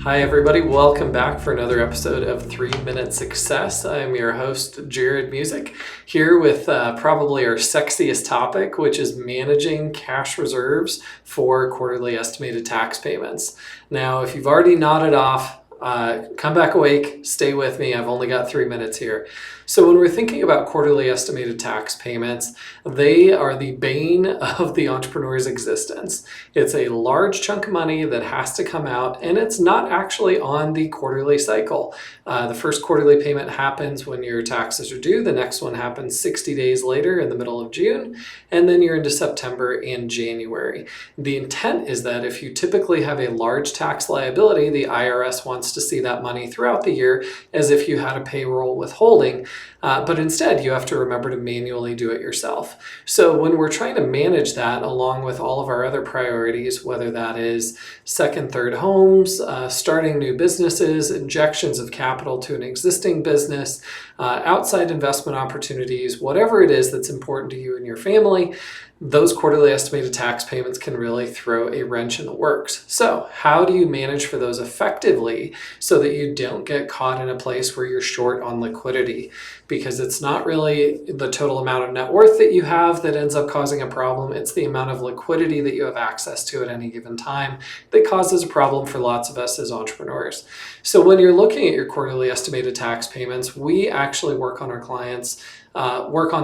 Hi everybody, welcome back for another episode of 3 Minute Success. I am your host, Jarrod Music, here with probably our sexiest topic, which is managing cash reserves for quarterly estimated tax payments. Now, if you've already nodded off, come back awake, stay with me. I've only got 3 minutes here. So when we're thinking about quarterly estimated tax payments, they are the bane of the entrepreneur's existence. It's a large chunk of money that has to come out, and it's not actually on the quarterly cycle. The first quarterly payment happens when your taxes are due. The next one happens 60 days later in the middle of June, and then you're into September and January. The intent is that if you typically have a large tax liability, the IRS wants to see that money throughout the year as if you had a payroll withholding. But instead, you have to remember to manually do it yourself. So when we're trying to manage that along with all of our other priorities, whether that is second, third homes, starting new businesses, injections of capital to an existing business, outside investment opportunities, whatever it is that's important to you and your family, those quarterly estimated tax payments can really throw a wrench in the works. So how do you manage for those effectively so that you don't get caught in a place where you're short on liquidity? Because it's not really the total amount of net worth that you have that ends up causing a problem. It's the amount of liquidity that you have access to at any given time that causes a problem for lots of us as entrepreneurs. So when you're looking at your quarterly estimated tax payments, we actually work on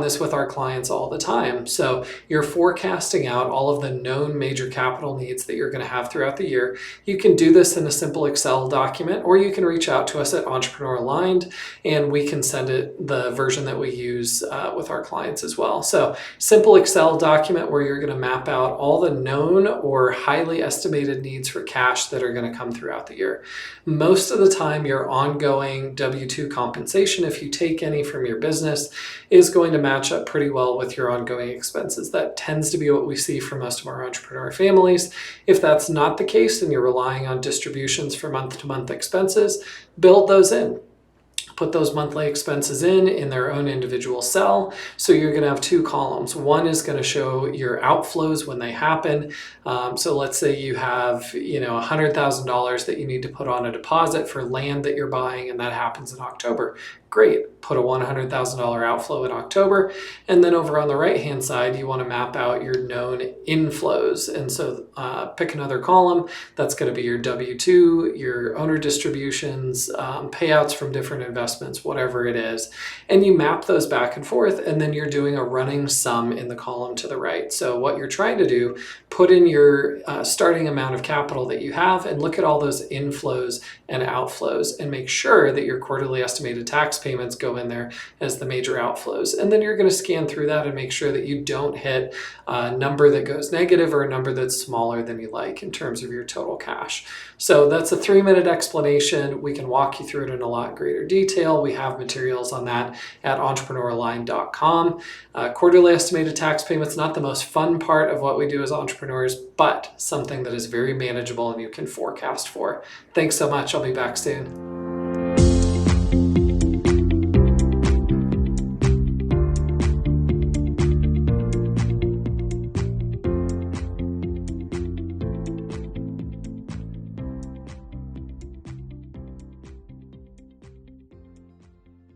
this with our clients all the time. So you're forecasting out all of the known major capital needs that you're going to have throughout the year. You can do this in a simple Excel document, or you can reach out to us at Entrepreneur Aligned, and we can send it the version that we use with our clients as well. So simple Excel document where you're going to map out all the known or highly estimated needs for cash that are going to come throughout the year. Most of the time, your ongoing W-2 compensation, if you take any from your business, is going to match up pretty well with your ongoing expenses. That tends to be what we see for most of our entrepreneur families. If that's not the case and you're relying on distributions for month-to-month expenses, build those in. Put those monthly expenses in their own individual cell. So you're going to have two columns. One is going to show your outflows when they happen. So let's say you have, $100,000 that you need to put on a deposit for land that you're buying, and that happens in October. Great. Put a $100,000 outflow in October. And then over on the right-hand side, you want to map out your known inflows. And so pick another column. That's going to be your W-2, your owner distributions, payouts from different investments, whatever it is. And you map those back and forth, and then you're doing a running sum in the column to the right. So what you're trying to do, put in your starting amount of capital that you have and look at all those inflows and outflows and make sure that your quarterly estimated tax payments go in there as the major outflows. And then you're going to scan through that and make sure that you don't hit a number that goes negative or a number that's smaller than you like in terms of your total cash. So that's a 3-minute explanation. We can walk you through it in a lot greater detail. We have materials on that at entrepreneuraligned.com. Quarterly estimated tax payments, not the most fun part of what we do as entrepreneurs, but something that is very manageable and you can forecast for. Thanks so much. I'll be back soon.